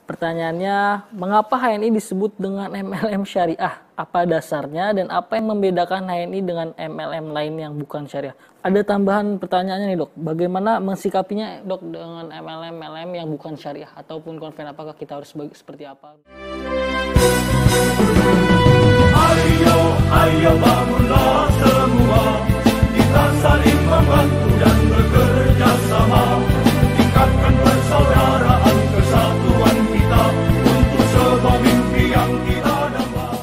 Pertanyaannya, mengapa HNI disebut dengan MLM syariah? Apa dasarnya dan apa yang membedakan HNI dengan MLM lain yang bukan syariah? Ada tambahan pertanyaannya nih dok, bagaimana mensikapinya dok dengan MLM yang bukan syariah ataupun konven, apakah kita harus seperti apa? Ayo, ayo bangunlah semua, kita saling membantu dan bekerja sama, tingkatkan persaudaraan kesatuan kita untuk sebuah mimpi yang kita dapat.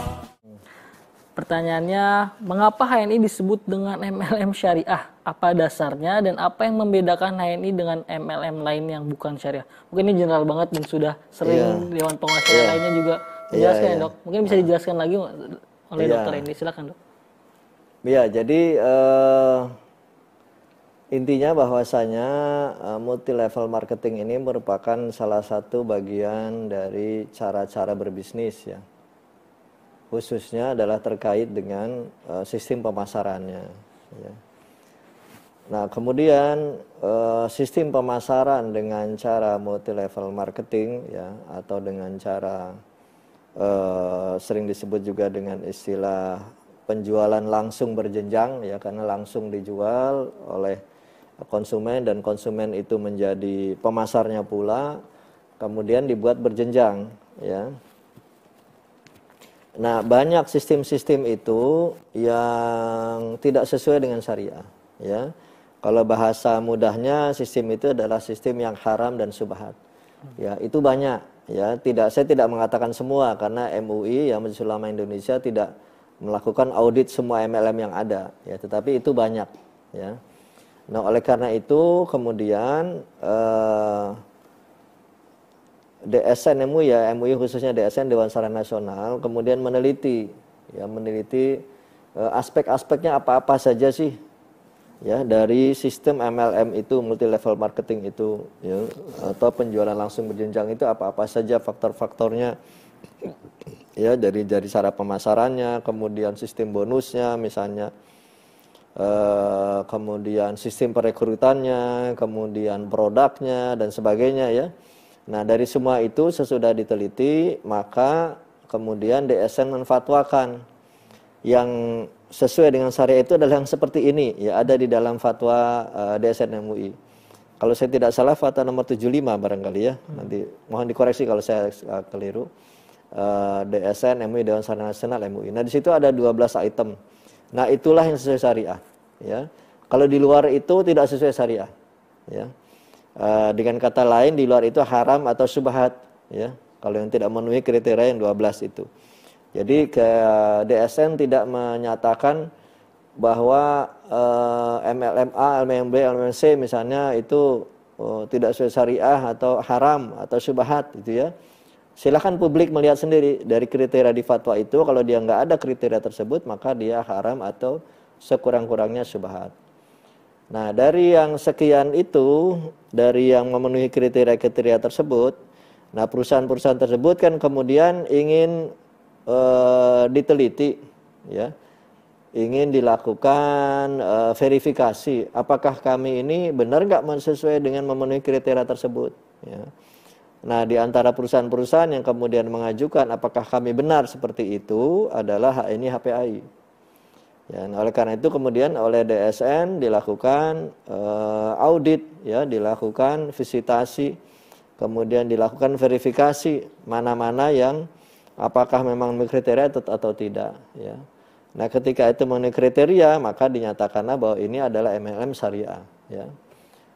Pertanyaannya, mengapa HNI disebut dengan MLM syariah? Apa dasarnya dan apa yang membedakan HNI dengan MLM lain yang bukan syariah? Mungkin ini general banget dan sudah sering Dewan Pengawas lainnya juga menjelaskan ya dok. Mungkin bisa dijelaskan lagi oleh dokter Hendy, silakan dok. Iya, jadi intinya bahwasanya multi level marketing ini merupakan salah satu bagian dari cara-cara berbisnis ya. Khususnya adalah terkait dengan sistem pemasarannya. Ya. Nah kemudian sistem pemasaran dengan cara multi level marketing ya, atau dengan cara sering disebut juga dengan istilah penjualan langsung berjenjang ya, karena langsung dijual oleh konsumen dan konsumen itu menjadi pemasarnya pula, kemudian dibuat berjenjang ya. Nah, banyak sistem-sistem itu yang tidak sesuai dengan syariah ya. Kalau bahasa mudahnya, sistem itu adalah sistem yang haram dan syubhat. Ya, itu banyak ya. Saya tidak mengatakan semua karena MUI ya, Majelis Ulama Indonesia tidak melakukan audit semua MLM yang ada ya, tetapi itu banyak ya. Nah, oleh karena itu kemudian DSN MUI ya, MUI khususnya DSN Dewan Syariah Nasional kemudian meneliti aspek-aspeknya apa-apa saja sih ya dari sistem MLM itu, multi level marketing itu ya, atau penjualan langsung berjenjang itu apa-apa saja faktor-faktornya ya, dari cara pemasarannya, kemudian sistem bonusnya misalnya, kemudian sistem perekrutannya, kemudian produknya dan sebagainya ya. Nah, dari semua itu sesudah diteliti, maka kemudian DSN menfatwakan yang sesuai dengan syariah itu adalah yang seperti ini ya, ada di dalam fatwa DSN MUI. Kalau saya tidak salah fatwa nomor 75 barangkali ya. Nanti mohon dikoreksi kalau saya keliru. DSN MUI Dewan Syariah Nasional MUI. Nah, di situ ada 12 item. Nah, itulah yang sesuai syariah ya. Kalau di luar itu tidak sesuai syariah ya. Dengan kata lain, di luar itu haram atau syubhat ya, kalau yang tidak memenuhi kriteria yang 12 itu. Jadi ke DSN tidak menyatakan bahwa MLM A, MLM B, MLM C misalnya itu tidak sesuai syariah atau haram atau syubhat gitu ya. Silahkan publik melihat sendiri dari kriteria di fatwa itu. Kalau dia nggak ada kriteria tersebut, maka dia haram atau sekurang-kurangnya syubhat. Nah, dari yang sekian itu, dari yang memenuhi kriteria-kriteria tersebut, nah perusahaan-perusahaan tersebut kan kemudian ingin diteliti, ya, ingin dilakukan verifikasi, apakah kami ini benar nggak sesuai dengan memenuhi kriteria tersebut. Ya. Nah, di antara perusahaan-perusahaan yang kemudian mengajukan apakah kami benar seperti itu adalah HNI HPAI. Ya, nah oleh karena itu kemudian oleh DSN dilakukan audit, ya, dilakukan visitasi, kemudian dilakukan verifikasi mana-mana yang apakah memang memenuhi kriteria atau tidak. Ya. Nah ketika itu memenuhi kriteria maka dinyatakanlah bahwa ini adalah MLM syariah. Ya.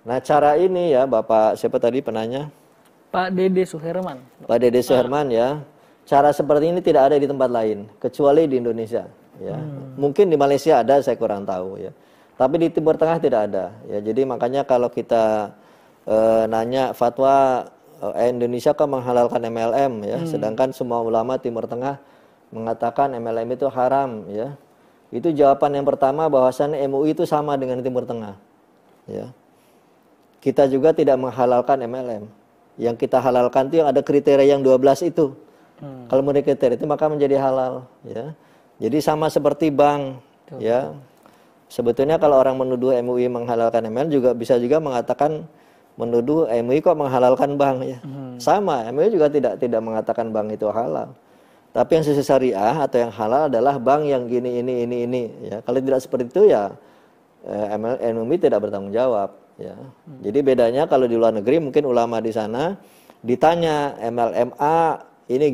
Nah cara ini ya Bapak siapa tadi penanya? Pak Dede Suherman. Pak Dede Suherman ya. Cara seperti ini tidak ada di tempat lain kecuali di Indonesia. Ya, mungkin di Malaysia ada, saya kurang tahu ya. Tapi di Timur Tengah tidak ada. Ya, jadi makanya kalau kita nanya fatwa Indonesia kok menghalalkan MLM ya, sedangkan semua ulama Timur Tengah mengatakan MLM itu haram ya. Itu jawaban yang pertama bahwasannya MUI itu sama dengan Timur Tengah. Ya. Kita juga tidak menghalalkan MLM. Yang kita halalkan itu yang ada kriteria yang 12 itu. Kalau memenuhi kriteria itu maka menjadi halal ya. Jadi sama seperti bank, ya. Sebetulnya kalau orang menuduh MUI menghalalkan MLM juga bisa juga mengatakan menuduh MUI kok menghalalkan bank ya. Sama, MUI juga tidak mengatakan bank itu halal. Tapi yang sisi syariah atau yang halal adalah bank yang gini ini ya. Kalau tidak seperti itu ya MUI tidak bertanggung jawab ya. Jadi bedanya kalau di luar negeri mungkin ulama di sana ditanya MLMA ini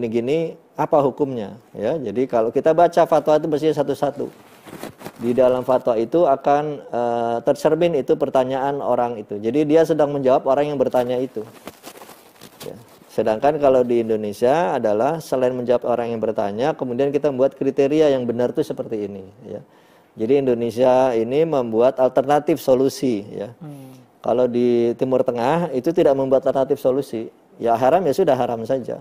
gini apa hukumnya ya. Jadi kalau kita baca fatwa itu mesti satu-satu. Di dalam fatwa itu akan tercermin itu pertanyaan orang itu. Jadi dia sedang menjawab orang yang bertanya itu. Ya. Sedangkan kalau di Indonesia adalah selain menjawab orang yang bertanya, kemudian kita membuat kriteria yang benar itu seperti ini. Ya. Jadi Indonesia ini membuat alternatif solusi. Ya. Kalau di Timur Tengah itu tidak membuat alternatif solusi. Ya haram ya sudah haram saja.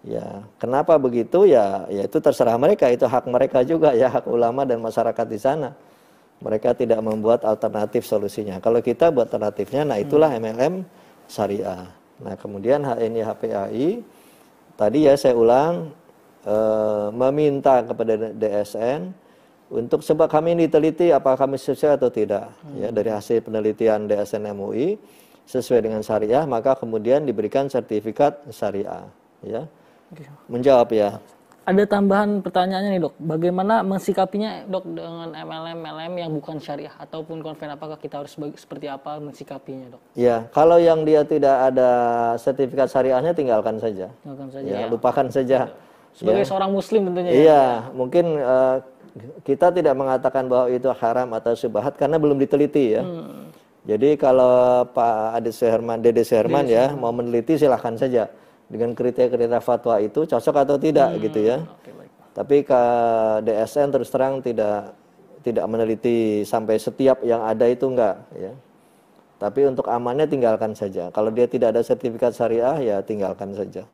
Ya, kenapa begitu ya? Ya itu terserah mereka, itu hak mereka juga ya, hak ulama dan masyarakat di sana. Mereka tidak membuat alternatif solusinya. Kalau kita buat alternatifnya, nah itulah MLM syariah. Nah kemudian HNI HPAI tadi ya saya ulang meminta kepada DSN untuk sebab kami ini diteliti apakah kami sesuai atau tidak. Ya dari hasil penelitian DSN MUI sesuai dengan syariah maka kemudian diberikan sertifikat syariah. Ya. Menjawab ya. Ada tambahan pertanyaannya nih dok, bagaimana mensikapinya dok dengan MLM yang bukan syariah ataupun konven, apakah kita harus seperti apa mensikapinya dok? Ya, kalau yang dia tidak ada sertifikat syariahnya tinggalkan saja. Tinggalkan saja ya. ya. Lupakan saja. Sebagai seorang muslim tentunya ya. Iya, mungkin kita tidak mengatakan bahwa itu haram atau syubhat karena belum diteliti ya. Jadi kalau Pak Dede Suherman ya mau meneliti silahkan saja. Dengan kriteria fatwa itu cocok atau tidak gitu ya. Tapi ke DSN terus terang tidak meneliti sampai setiap yang ada itu enggak ya. Tapi untuk amannya tinggalkan saja. Kalau dia tidak ada sertifikat syariah ya tinggalkan saja.